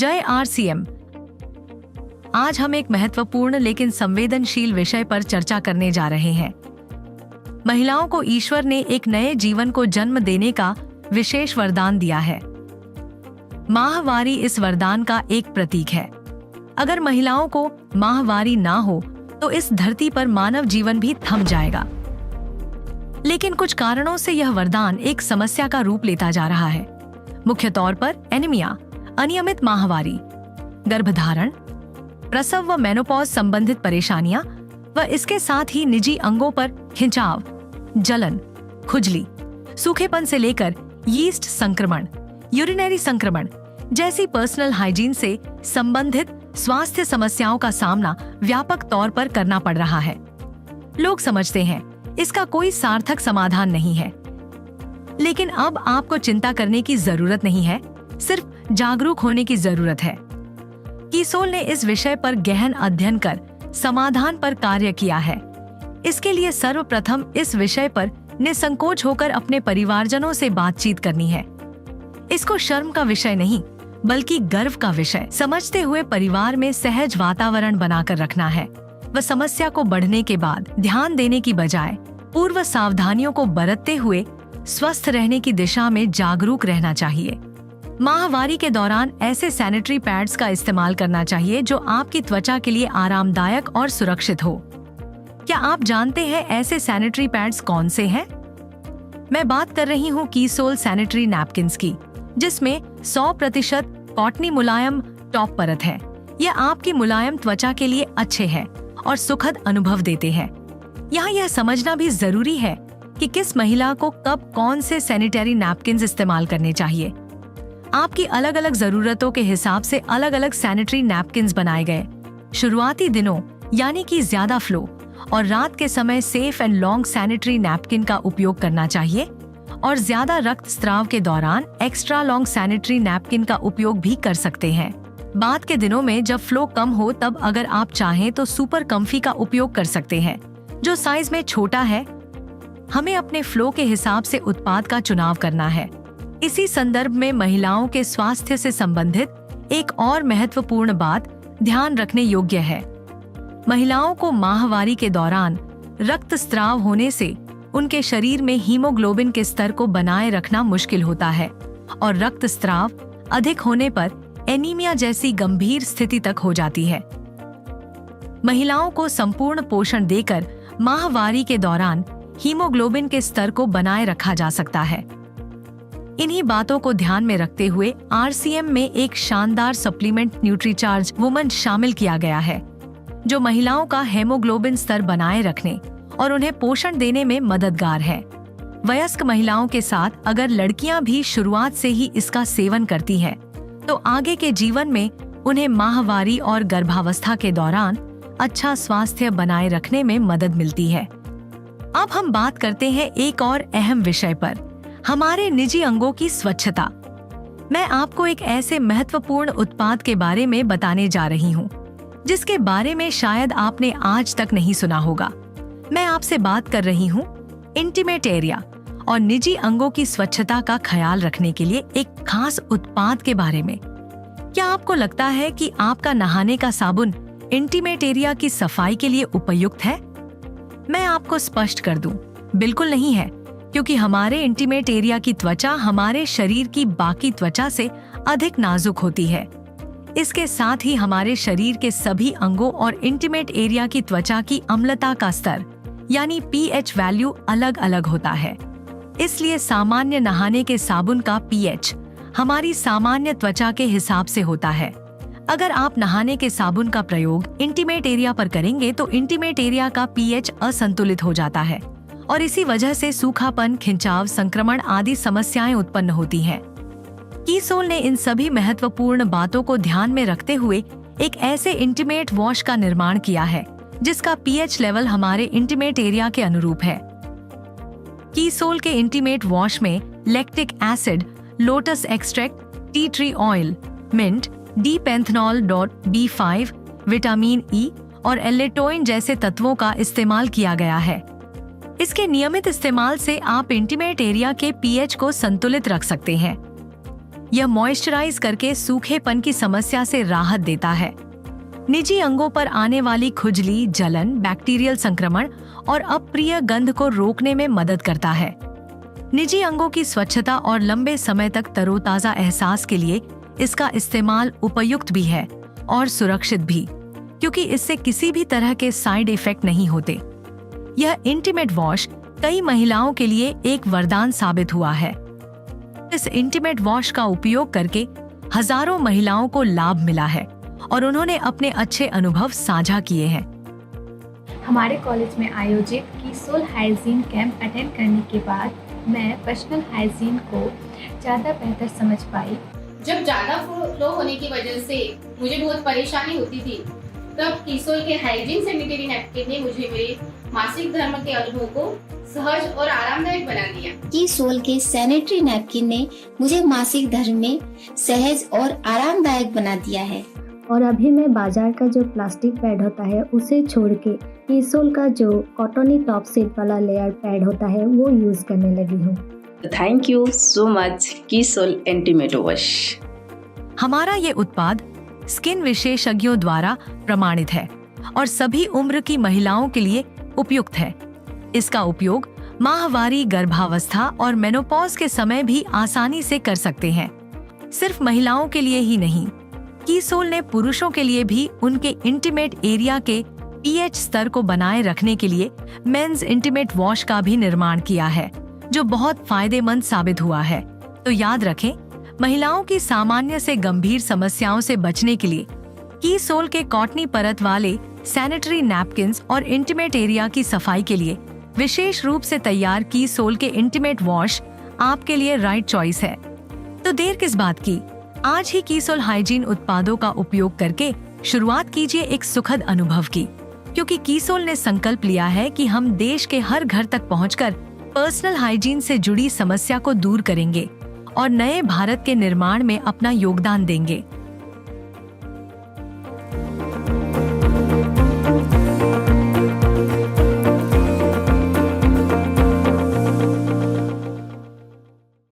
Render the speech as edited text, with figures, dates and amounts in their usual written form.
जय RCM। आज हम एक महत्वपूर्ण लेकिन संवेदनशील विषय पर चर्चा करने जा रहे हैं। महिलाओं को ईश्वर ने एक नए जीवन को जन्म देने का विशेष वरदान दिया है। माहवारी इस वरदान का एक प्रतीक है। अगर महिलाओं को माहवारी ना हो तो इस धरती पर मानव जीवन भी थम जाएगा। लेकिन कुछ कारणों से यह वरदान एक समस्या का रूप लेता जा रहा है। मुख्य तौर पर एनीमिया, अनियमित माहवारी, गर्भधारण, प्रसव व मेनोपॉज संबंधित परेशानियां व इसके साथ ही निजी अंगों पर खिंचाव, जलन, खुजली, सूखेपन से लेकर यीस्ट संक्रमण, यूरिनरी संक्रमण जैसी पर्सनल हाइजीन से संबंधित स्वास्थ्य समस्याओं का सामना व्यापक तौर पर करना पड़ रहा है। लोग समझते हैं इसका कोई सार्थक समाधान नहीं है, लेकिन अब आपको चिंता करने की जरूरत नहीं है, सिर्फ जागरूक होने की जरूरत है। कीसोल ने इस विषय पर गहन अध्ययन कर समाधान पर कार्य किया है। इसके लिए सर्वप्रथम इस विषय पर निसंकोच होकर अपने परिवारजनों से बातचीत करनी है। इसको शर्म का विषय नहीं बल्कि गर्व का विषय समझते हुए परिवार में सहज वातावरण बनाकर रखना है व समस्या को बढ़ने के बाद ध्यान देने की बजाय पूर्व सावधानियों को बरतते हुए स्वस्थ रहने की दिशा में जागरूक रहना चाहिए। माहवारी के दौरान ऐसे सैनिटरी पैड्स का इस्तेमाल करना चाहिए जो आपकी त्वचा के लिए आरामदायक और सुरक्षित हो। क्या आप जानते हैं ऐसे सैनिटरी पैड्स कौन से हैं? मैं बात कर रही हूँ कीसोल सैनिटरी नैपकिन्स की, जिसमें 100% कॉटनी मुलायम टॉप परत है। यह आपकी मुलायम त्वचा के लिए अच्छे हैं और सुखद अनुभव देते हैं। यहाँ यह समझना भी जरूरी है कि किस महिला को कब कौन से सैनिटरी नैपकिन्स इस्तेमाल करने चाहिए। आपकी अलग अलग जरूरतों के हिसाब से अलग अलग सैनिटरी नैपकिन्स बनाए गए। शुरुआती दिनों यानी कि ज्यादा फ्लो और रात के समय safe and long sanitary napkin का उपयोग करना चाहिए और ज्यादा रक्तस्राव के दौरान एक्स्ट्रा लॉन्ग सैनिटरी नैपकिन का उपयोग भी कर सकते हैं। बाद के दिनों में जब फ्लो कम हो तब अगर आप चाहें तो सुपर कम्फी का उपयोग कर सकते हैं, जो साइज में छोटा है। हमें अपने फ्लो के हिसाब से उत्पाद का चुनाव करना है। इसी संदर्भ में महिलाओं के स्वास्थ्य से संबंधित एक और महत्वपूर्ण बात ध्यान रखने योग्य है। महिलाओं को माहवारी के दौरान रक्तस्राव होने से उनके शरीर में हीमोग्लोबिन के स्तर को बनाए रखना मुश्किल होता है और रक्तस्राव अधिक होने पर एनीमिया जैसी गंभीर स्थिति तक हो जाती है। महिलाओं को संपूर्ण पोषण देकर माहवारी के दौरान हीमोग्लोबिन के स्तर को बनाए रखा जा सकता है। इन्हीं बातों को ध्यान में रखते हुए RCM में एक शानदार सप्लीमेंट न्यूट्रीचार्ज वुमन शामिल किया गया है, जो महिलाओं का हेमोग्लोबिन स्तर बनाए रखने और उन्हें पोषण देने में मददगार है। वयस्क महिलाओं के साथ अगर लड़कियां भी शुरुआत से ही इसका सेवन करती हैं, तो आगे के जीवन में उन्हें माहवारी और गर्भावस्था के दौरान अच्छा स्वास्थ्य बनाए रखने में मदद मिलती है। अब हम बात करते हैं एक और अहम विषय पर, हमारे निजी अंगों की स्वच्छता। मैं आपको एक ऐसे महत्वपूर्ण उत्पाद के बारे में बताने जा रही हूँ जिसके बारे में शायद आपने आज तक नहीं सुना होगा। मैं आपसे बात कर रही हूँ इंटीमेट एरिया और निजी अंगों की स्वच्छता का ख्याल रखने के लिए एक खास उत्पाद के बारे में। क्या आपको लगता है कि आपका नहाने का साबुन इंटीमेट एरिया की सफाई के लिए उपयुक्त है? मैं आपको स्पष्ट कर दूं, बिल्कुल नहीं है, क्योंकि हमारे इंटीमेट एरिया की त्वचा हमारे शरीर की बाकी त्वचा से अधिक नाजुक होती है। इसके साथ ही हमारे शरीर के सभी अंगों और इंटीमेट एरिया की त्वचा की अम्लता का स्तर यानी pH वैल्यू अलग अलग होता है। इसलिए सामान्य नहाने के साबुन का pH हमारी सामान्य त्वचा के हिसाब से होता है। अगर आप नहाने के साबुन का प्रयोग इंटीमेट एरिया पर करेंगे तो इंटीमेट एरिया का pH असंतुलित हो जाता है और इसी वजह से सूखापन, खिंचाव, संक्रमण आदि समस्याएं उत्पन्न होती हैं। कीसोल ने इन सभी महत्वपूर्ण बातों को ध्यान में रखते हुए एक ऐसे इंटीमेट वॉश का निर्माण किया है जिसका pH लेवल हमारे इंटीमेट एरिया के अनुरूप है। कीसोल के इंटीमेट वॉश में lactic acid, lotus extract, tea tree oil, mint, D panthenol .B5, vitamin E और एलेटोइन जैसे तत्वों का इस्तेमाल किया गया है। इसके नियमित इस्तेमाल से आप इंटीमेट एरिया के pH को संतुलित रख सकते हैं। यह मॉइस्चराइज करके सूखेपन की समस्या से राहत देता है। निजी अंगों पर आने वाली खुजली, जलन, बैक्टीरियल संक्रमण और अप्रिय गंध को रोकने में मदद करता है। निजी अंगों की स्वच्छता और लंबे समय तक तरोताजा एहसास के लिए इसका इस्तेमाल उपयुक्त भी है और सुरक्षित भी, क्योंकि इससे किसी भी तरह के साइड इफेक्ट नहीं होते। यह इंटीमेट वॉश कई महिलाओं के लिए एक वरदान साबित हुआ है। इस इंटीमेट वॉश का उपयोग करके हजारों महिलाओं को लाभ मिला है और उन्होंने अपने अच्छे अनुभव साझा किए हैं। हमारे कॉलेज में आयोजित कीसोल हाइजीन कैंप अटेंड करने के बाद मैं पर्सनल हाइजीन को ज़्यादा बेहतर समझ पाई। जब ज़्यादा फ्लो होने की वजह से मुझे बहुत परेशानी होती थी, तब कीसोल के हाइजीन सैनिटरी नैपकिन ने मुझे मेरे मासिक धर्म के अनुभव को सहज और आरामदायक बना दिया। कीसोल के सैनिटरी नैपकिन ने मुझे मासिक धर्म में सहज और आरामदायक बना दिया है। और अभी मैं बाजार का जो प्लास्टिक पैड होता है उसे छोड़ के कीसोल का जो कॉटनी टॉप सीट वाला लेयर पैड होता है वो यूज करने लगी हूँ। थैंक यू सो मच कीसोल इंटीमेट वॉश। हमारा ये उत्पाद स्किन विशेषज्ञों द्वारा प्रमाणित है और सभी उम्र की महिलाओं के लिए उपयुक्त है। इसका उपयोग माहवारी, गर्भावस्था और मेनोपॉज के समय भी आसानी से कर सकते हैं। सिर्फ महिलाओं के लिए ही नहीं, कीसोल ने पुरुषों के लिए भी उनके इंटीमेट एरिया के पीएच स्तर को बनाए रखने के लिए मेंस इंटीमेट वॉश का भी निर्माण किया है, जो बहुत फायदेमंद साबित हुआ है। तो याद रखें, महिलाओं की सामान्य से गंभीर समस्याओं से बचने के लिए कीसोल के कॉटनी परत वाले सैनिटरी नैपकिन्स और इंटीमेट एरिया की सफाई के लिए विशेष रूप से तैयार कीसोल के इंटीमेट वॉश आपके लिए राइट चॉइस है। तो देर किस बात की, आज ही कीसोल हाइजीन उत्पादों का उपयोग करके शुरुआत कीजिए एक सुखद अनुभव की, क्योंकि कीसोल ने संकल्प लिया है कि हम देश के हर घर तक पहुंचकर पर्सनल हाइजीन से जुड़ी समस्या को दूर करेंगे और नए भारत के निर्माण में अपना योगदान देंगे।